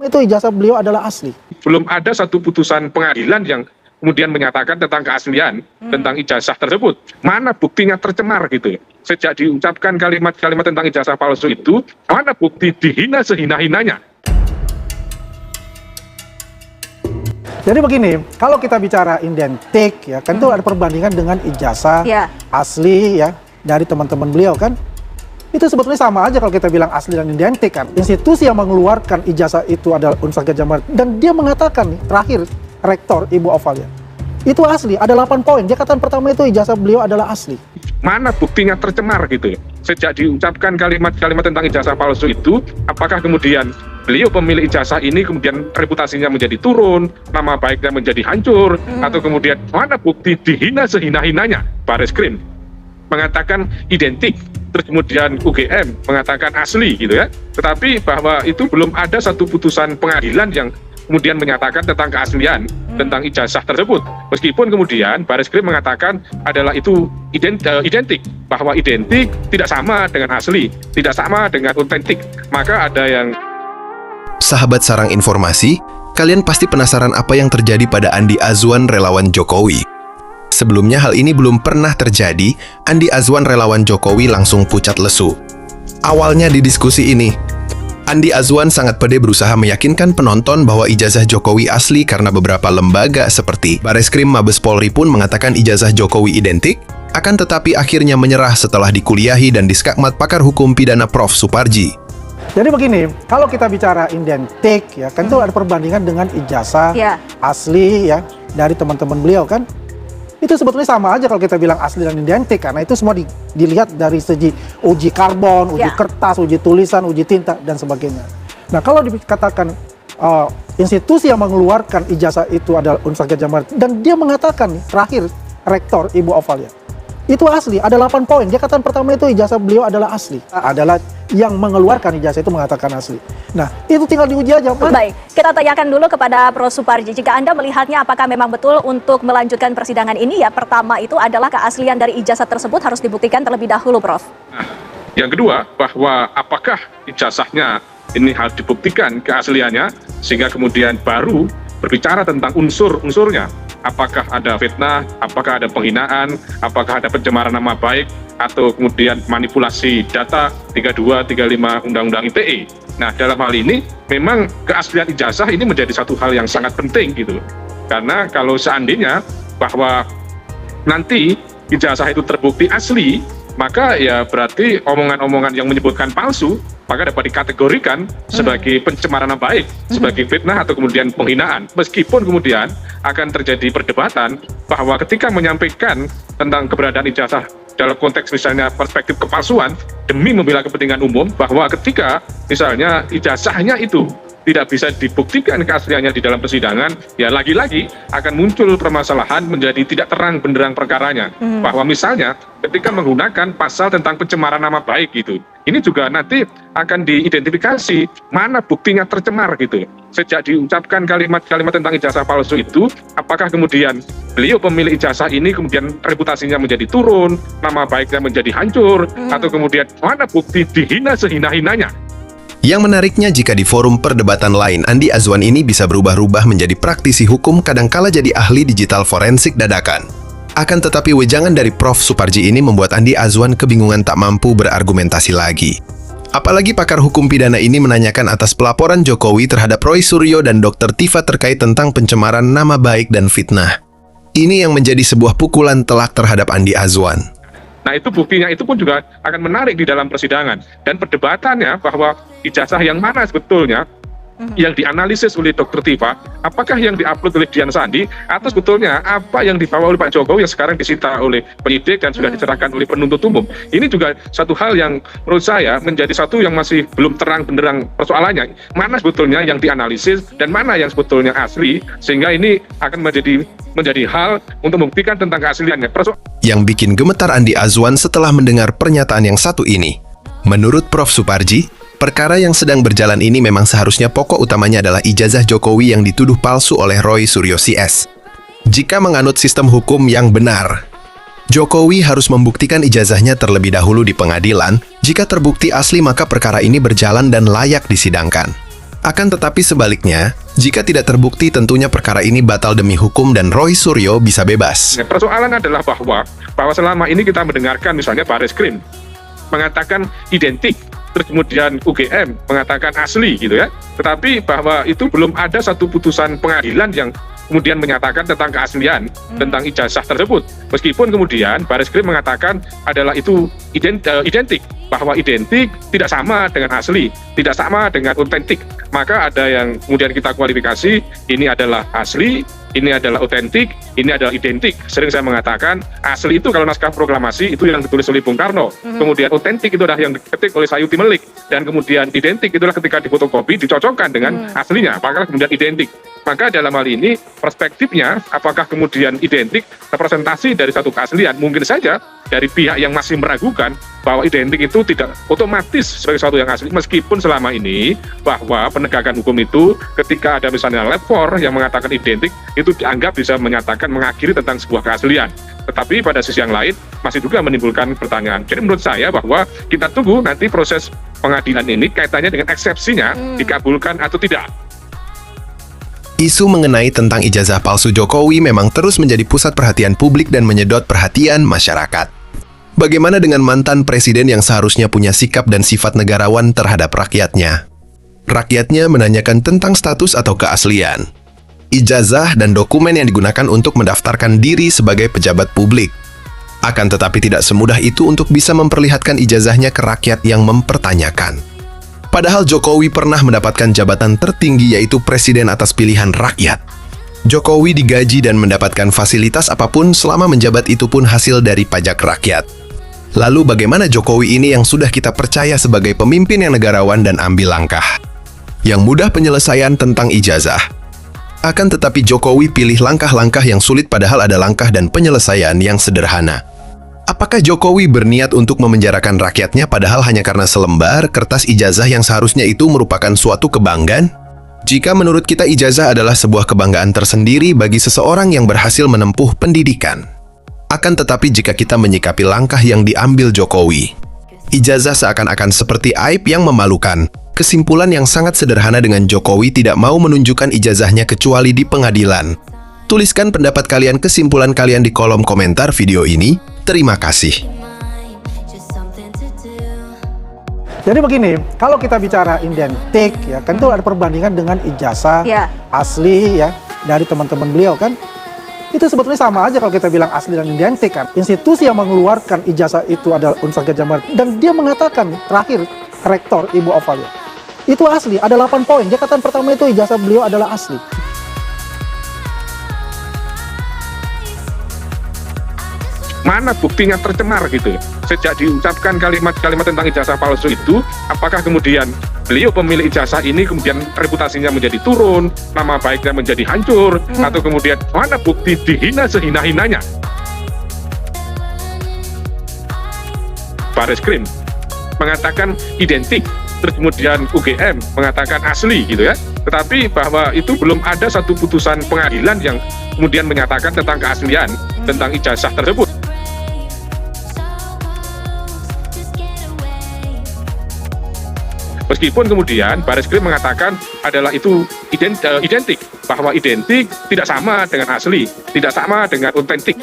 Itu ijazah beliau adalah asli. Belum ada satu putusan pengadilan yang kemudian menyatakan tentang keaslian tentang ijazah tersebut. Mana buktinya tercemar gitu. Sejak diucapkan kalimat-kalimat tentang ijazah palsu itu, mana bukti dihina sehina-hinanya. Jadi begini, kalau kita bicara identik ya, kan itu ada perbandingan dengan ijazah asli ya dari teman-teman beliau kan. Itu sebetulnya sama aja kalau kita bilang asli dan identik kan. Institusi yang mengeluarkan ijazah itu adalah Universitas Gadjah Mada. Dan dia mengatakan nih, terakhir Rektor Ibu Ovalia, itu asli, ada 8 poin. Dia katakan pertama itu ijazah beliau adalah asli. Mana buktinya tercemar gitu. Sejak diucapkan kalimat-kalimat tentang ijazah palsu itu, apakah kemudian beliau pemilik ijazah ini kemudian reputasinya menjadi turun, nama baiknya menjadi hancur, atau kemudian mana bukti dihina sehina-hinanya. Bareskrim mengatakan identik, terus kemudian UGM mengatakan asli gitu ya. Tetapi bahwa itu belum ada satu putusan pengadilan yang kemudian menyatakan tentang keaslian tentang ijazah tersebut. Meskipun kemudian Bareskrim mengatakan adalah itu identik, bahwa identik tidak sama dengan asli, tidak sama dengan otentik. Maka ada yang... Sahabat Sarang Informasi, kalian pasti penasaran apa yang terjadi pada Andi Azwan relawan Jokowi. Sebelumnya hal ini belum pernah terjadi, Andi Azwan relawan Jokowi langsung pucat lesu. Awalnya di diskusi ini, Andi Azwan sangat pede berusaha meyakinkan penonton bahwa ijazah Jokowi asli karena beberapa lembaga seperti Bareskrim Mabes Polri pun mengatakan ijazah Jokowi identik, akan tetapi akhirnya menyerah setelah dikuliahi dan diskakmat pakar hukum pidana Prof. Suparji. Jadi begini, kalau kita bicara identik ya, kan itu ada perbandingan dengan ijazah asli ya dari teman-teman beliau kan. Itu sebetulnya sama aja kalau kita bilang asli dan identik, karena itu semua dilihat dari segi uji karbon, uji kertas, uji tulisan, uji tinta, dan sebagainya. Nah, kalau dikatakan institusi yang mengeluarkan ijazah itu adalah Universitas Gadjah Mada, dan dia mengatakan nih, terakhir Rektor Ibu Ovalia, itu asli, ada 8 poin. Dia katakan pertama itu ijazah beliau adalah asli. Adalah yang mengeluarkan ijazah itu mengatakan asli. Nah, itu tinggal diuji aja. Baik, kita tanyakan dulu kepada Prof. Suparji. Jika Anda melihatnya apakah memang betul untuk melanjutkan persidangan ini, ya pertama itu adalah keaslian dari ijazah tersebut harus dibuktikan terlebih dahulu, Prof. Nah, yang kedua, bahwa apakah ijazahnya ini harus dibuktikan keasliannya, sehingga kemudian baru berbicara tentang unsur-unsurnya. Apakah ada fitnah, apakah ada penghinaan, apakah ada pencemaran nama baik, atau kemudian manipulasi data 32, 35 Undang-Undang ITE. Nah, dalam hal ini memang keaslian ijazah ini menjadi satu hal yang sangat penting gitu. Karena kalau seandainya bahwa nanti ijazah itu terbukti asli, maka ya berarti omongan-omongan yang menyebutkan palsu maka dapat dikategorikan sebagai pencemaran nama baik, sebagai fitnah atau kemudian penghinaan. Meskipun kemudian akan terjadi perdebatan bahwa ketika menyampaikan tentang keberadaan ijazah dalam konteks misalnya perspektif kepalsuan demi membela kepentingan umum, bahwa ketika misalnya ijazahnya itu tidak bisa dibuktikan keasliannya di dalam persidangan, ya lagi-lagi akan muncul permasalahan menjadi tidak terang benderang perkaranya. Bahwa misalnya ketika menggunakan pasal tentang pencemaran nama baik gitu, ini juga nanti akan diidentifikasi mana buktinya tercemar gitu. Sejak diucapkan kalimat-kalimat tentang ijazah palsu itu, apakah kemudian beliau pemilik ijazah ini kemudian reputasinya menjadi turun, nama baiknya menjadi hancur, atau kemudian mana bukti dihina sehina-hinanya. Yang menariknya jika di forum perdebatan lain, Andi Azwan ini bisa berubah-ubah menjadi praktisi hukum, kadangkala jadi ahli digital forensik dadakan. Akan tetapi wejangan dari Prof. Suparji ini membuat Andi Azwan kebingungan tak mampu berargumentasi lagi. Apalagi pakar hukum pidana ini menanyakan atas pelaporan Jokowi terhadap Roy Suryo dan Dr. Tifa terkait tentang pencemaran nama baik dan fitnah. Ini yang menjadi sebuah pukulan telak terhadap Andi Azwan. Nah, itu buktinya itu pun juga akan menarik di dalam persidangan. Dan perdebatannya bahwa ijazah yang mana sebetulnya yang dianalisis oleh Dr. Tifa, apakah yang diupload oleh Dian Sandi, atau sebetulnya apa yang dibawa oleh Pak Jokowi yang sekarang disita oleh penyidik dan sudah diserahkan oleh penuntut umum. Ini juga satu hal yang menurut saya menjadi satu yang masih belum terang benderang persoalannya. Mana sebetulnya yang dianalisis dan mana yang sebetulnya asli, sehingga ini akan menjadi hal untuk membuktikan tentang keasliannya. Yang bikin gemetar Andi Azwan setelah mendengar pernyataan yang satu ini. Menurut Prof. Suparji, perkara yang sedang berjalan ini memang seharusnya pokok utamanya adalah ijazah Jokowi yang dituduh palsu oleh Roy Suryo CS. Jika menganut sistem hukum yang benar, Jokowi harus membuktikan ijazahnya terlebih dahulu di pengadilan. Jika terbukti asli, maka perkara ini berjalan dan layak disidangkan. Akan tetapi sebaliknya, jika tidak terbukti tentunya perkara ini batal demi hukum dan Roy Suryo bisa bebas. Nah, persoalan adalah bahwa selama ini kita mendengarkan misalnya Bareskrim mengatakan identik, terus kemudian UGM mengatakan asli gitu ya. Tetapi bahwa itu belum ada satu putusan pengadilan yang kemudian menyatakan tentang keaslian tentang ijazah tersebut. Meskipun kemudian Bareskrim mengatakan adalah itu identik, bahwa identik tidak sama dengan asli, tidak sama dengan otentik. Maka ada yang kemudian kita kualifikasi, ini adalah asli, ini adalah otentik, ini adalah identik. Sering saya mengatakan, asli itu kalau naskah proklamasi itu yang ditulis oleh Bung Karno. Kemudian otentik itu adalah yang diketik oleh Sayuti Melik. Dan kemudian identik itulah ketika difotokopi, dicocokkan dengan aslinya, maka kemudian identik. Maka dalam hal ini perspektifnya, apakah kemudian identik representasi dari satu keaslian? Mungkin saja dari pihak yang masih meragukan bahwa identik itu tidak otomatis sebagai sesuatu yang asli, meskipun selama ini bahwa penegakan hukum itu ketika ada misalnya lab 4 yang mengatakan identik, itu dianggap bisa menyatakan mengakhiri tentang sebuah keaslian. Tetapi pada sisi yang lain masih juga menimbulkan pertanyaan. Jadi menurut saya bahwa kita tunggu nanti proses pengadilan ini kaitannya dengan eksepsinya dikabulkan atau tidak. Isu mengenai tentang ijazah palsu Jokowi memang terus menjadi pusat perhatian publik dan menyedot perhatian masyarakat. Bagaimana dengan mantan presiden yang seharusnya punya sikap dan sifat negarawan terhadap rakyatnya? Rakyatnya menanyakan tentang status atau keaslian, ijazah dan dokumen yang digunakan untuk mendaftarkan diri sebagai pejabat publik. Akan tetapi tidak semudah itu untuk bisa memperlihatkan ijazahnya ke rakyat yang mempertanyakan. Padahal Jokowi pernah mendapatkan jabatan tertinggi yaitu presiden atas pilihan rakyat. Jokowi digaji dan mendapatkan fasilitas apapun selama menjabat itu pun hasil dari pajak rakyat. Lalu bagaimana Jokowi ini yang sudah kita percaya sebagai pemimpin yang negarawan dan ambil langkah yang mudah penyelesaian tentang ijazah? Akan tetapi Jokowi pilih langkah-langkah yang sulit padahal ada langkah dan penyelesaian yang sederhana. Apakah Jokowi berniat untuk memenjarakan rakyatnya padahal hanya karena selembar kertas ijazah yang seharusnya itu merupakan suatu kebanggaan? Jika menurut kita ijazah adalah sebuah kebanggaan tersendiri bagi seseorang yang berhasil menempuh pendidikan. Akan tetapi jika kita menyikapi langkah yang diambil Jokowi, ijazah seakan-akan seperti aib yang memalukan. Kesimpulan yang sangat sederhana dengan Jokowi tidak mau menunjukkan ijazahnya kecuali di pengadilan. Tuliskan pendapat kalian, kesimpulan kalian di kolom komentar video ini. Terima kasih. Jadi begini, kalau kita bicara identik ya, kan itu ada perbandingan dengan ijazah asli ya dari teman-teman beliau kan. Itu sebetulnya sama aja kalau kita bilang asli dan identik kan. Institusi yang mengeluarkan ijazah itu adalah Universitas Gadjah Mada dan dia mengatakan terakhir rektor Ibu Ovalia itu asli, ada 8 poin. Dia katakan pertama itu ijazah beliau adalah asli. Mana buktinya tercemar gitu. Sejak diucapkan kalimat-kalimat tentang ijazah palsu itu, apakah kemudian beliau pemilik ijazah ini kemudian reputasinya menjadi turun, nama baiknya menjadi hancur, atau kemudian mana bukti dihina sehina-hinanya? Bareskrim mengatakan identik, terus kemudian UGM mengatakan asli gitu ya. Tetapi bahwa itu belum ada satu putusan pengadilan yang kemudian menyatakan tentang keaslian tentang ijazah tersebut. Meskipun kemudian Bareskrim mengatakan adalah itu identik, bahwa identik tidak sama dengan asli, tidak sama dengan otentik.